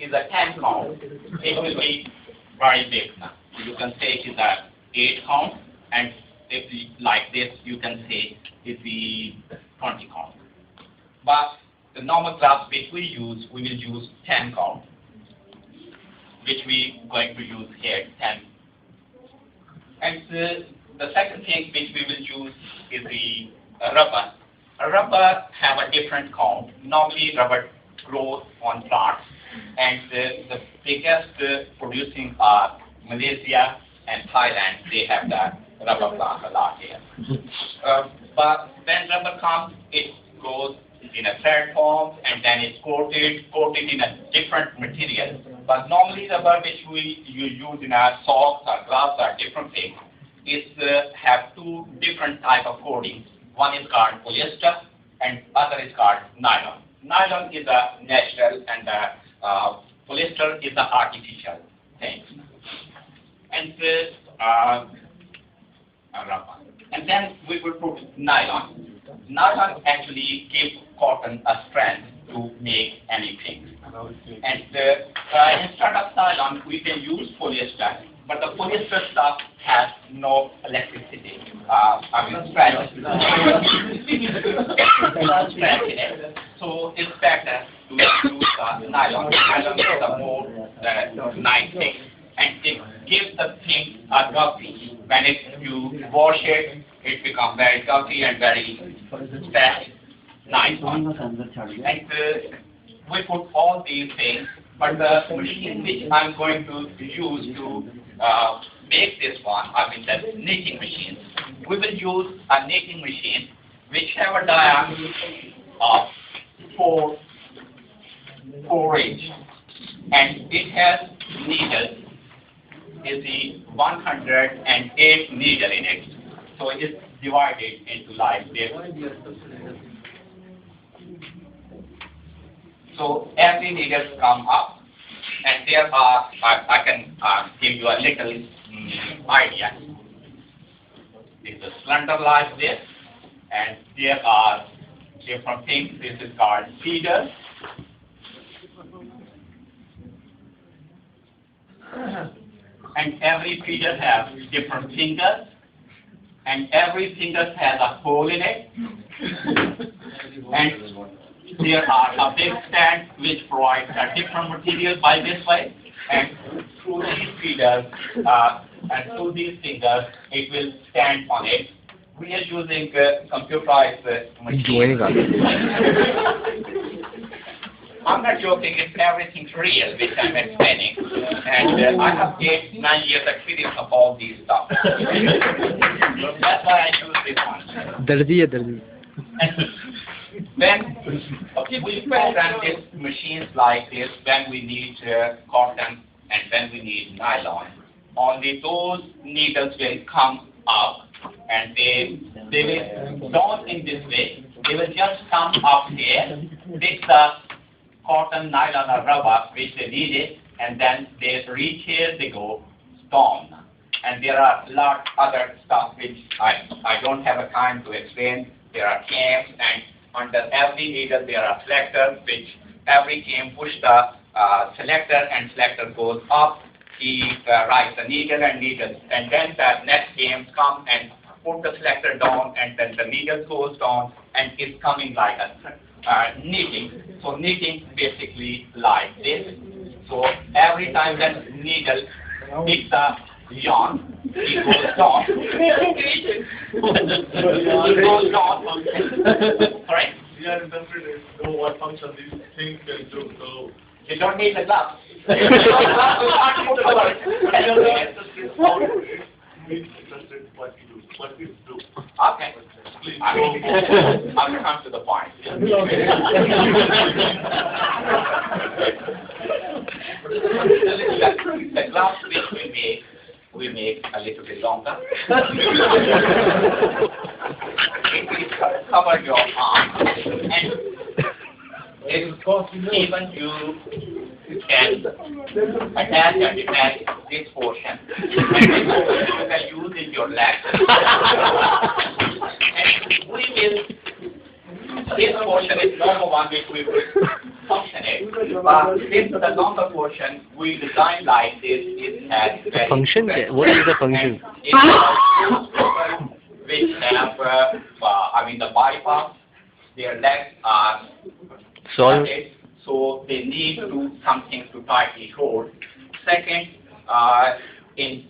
is a 10 count, it will be very big now. You can say it is a 8 count, and if you, like this, you can say it is 20 count. But the normal class which we will use 10 count, which we going to use here 10. And the second thing which we will use is the rubber. A rubber have a different count. Normally rubber grows on plants, and the biggest producing are Malaysia and Thailand. They have the rubber plant a lot here. But when rubber comes, it goes in a thread form, and then it's coated in a different material. But normally rubber which you use in our socks or gloves or different things, it have two different type of coatings. One is called polyester and other is called nylon. Nylon is a natural and polyester is the artificial thing. And rubber. And then we will put nylon. Nylon actually gives cotton a strength to make anything. And instead of nylon, we can use polyester, but the polyester stuff has no electricity. Strength in it. So it's better to use nylon. Nylon is a more nice thing, and it gives the thing a gauzy. When you wash it, it becomes very gauzy and very fresh, nice one. And we put all these things, but the machine which I'm going to use to make this one, I mean the knitting machine, we will use a knitting machine which have a diameter of 4 inch, and it has needles. Is the 108 needle in it, so it is divided into like this. So every needle come up, and there are, I can give you a little idea. It's a slender like this, and there are different things. This is called feeders. And every feeder has different fingers, and every finger has a hole in it. And there are a big stand which provides a different material by this way, and through these feeders and through these fingers, it will stand on it. We are using computerized machine. I'm not joking, it's everything real which I'm explaining. And I have gained 9 years experience of all these stuff. That's why I choose this one. When we program these machines like this, when we need cotton and when we need nylon, only those needles will come up, and they will don't in this way. They will just come up here, pick the cotton, nylon or rubber which they needed, and then they reach here, they go down. And there are a lot other stuff which I don't have a time to explain. There are cams, and under every needle there are selectors, which every cam push the selector, and selector goes up. He writes the needle and needles, and then the next cam come and put the selector down, and then the needle goes down, and it's coming like a knitting. So knitting basically like this. So every time that needle picks a yarn, it goes down. It goes down. Sorry? We are interested in know what function these things can do. So you don't need the gloves. interested what you do. What you do. Okay. Please I'll come to the point. The glass which we make a little bit longer. It will cover your arm, and even you can attach and detach this portion, and you can use in your leg. And we will this portion is number one which we will function it. But since the longer portion we design like this, it has very Function? What is the function? It allows people which have, the bypass, their legs are Solve. so they need to do something to tightly hold. Second, in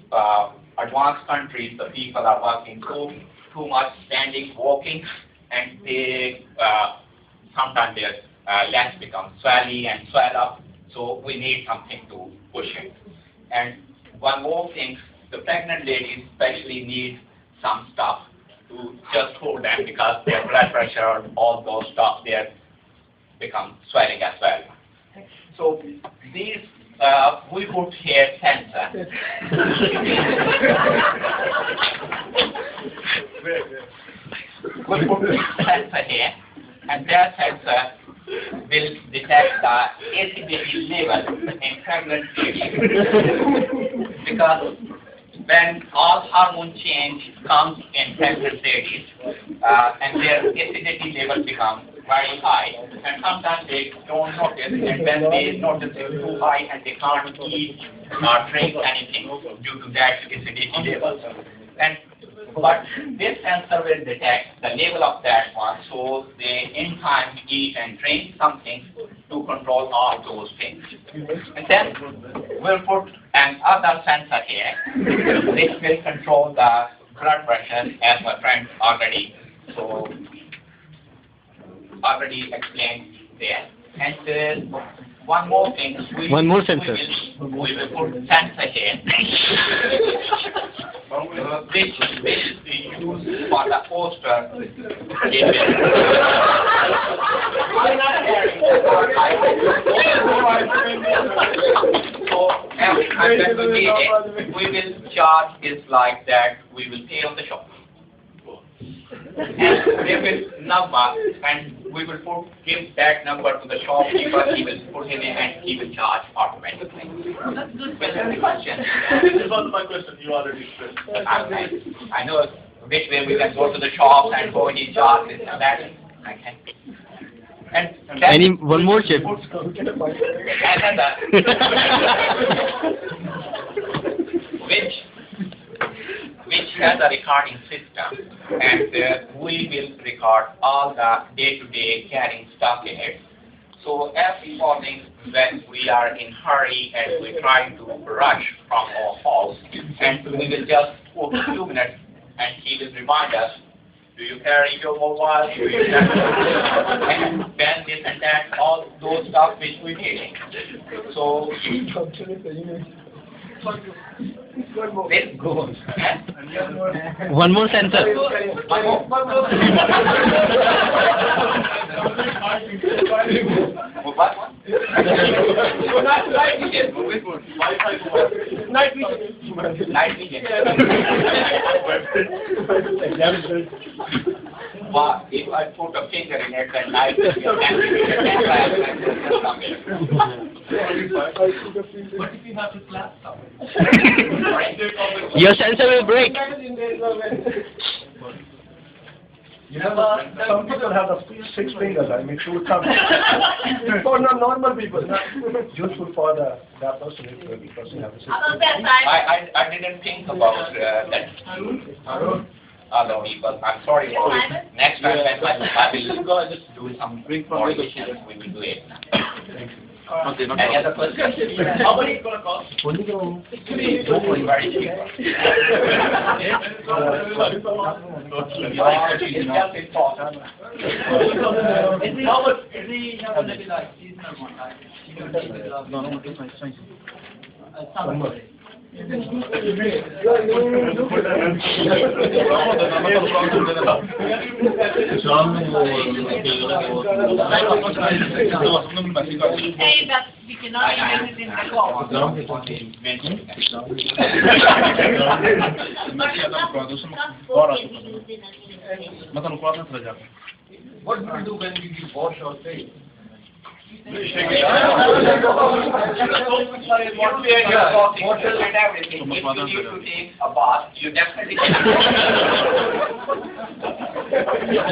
advanced countries, the people are working too much standing, walking, and they sometimes their legs become swelly and swell up. So we need something to push it. And one more thing, the pregnant ladies especially need some stuff to just hold them because their blood pressure, all those stuff there become swelling as well. So these we put here sensor. We put sensor here, and that sensor will detect the acidity level in pregnant ladies. Because when all hormone change comes in pregnant ladies, and their acidity level becomes very high, and sometimes they don't notice, and when they notice it's too high and they can't eat or drink anything due to that acidity level. But this sensor will detect the level of that one, so they in time eat and drink something to control all those things. And then we'll put another sensor here, which will control the blood pressure, as my friend already explained there. And one more thing. One more sensor. We will put sensor here, which will be used for the poster. So every time that we need it, we will charge is like that. We will pay on the shop. And they will number, and we will give that number to the shopkeeper. He will put it in and he will charge automatically. Question? This was my question. You already explained. I know which way we can go to the shops and go he charges and that. Okay. And one more chip. Another, which has a recording system, and we will record all the day-to-day carrying stuff in it. So every morning when we are in hurry and we try to rush from our house, and we will just for a few minutes, and he will remind us, do you carry your mobile? Do you carry and pen this and that, all those stuff which we need. So let's go. One more sensor. What? Night vision. But if I put a finger in it, then night vision. What if you have to clap something? Your sensor will break. You know, some people have the 6 fingers. I mean, 2 thumbs. For normal people, useful for that person if the person has 6 fingers. I didn't think about that. Other people. I'm sorry for it. Next time when I will go just do some modifications, we will do it. Any other questions? How much is it going to cost? Very cheap. How much is he have a like seasonal Hey, but we cannot even use it in the call. What do we do when we wash our face? You share your everything. If you need to take a bath, you definitely can. Yes.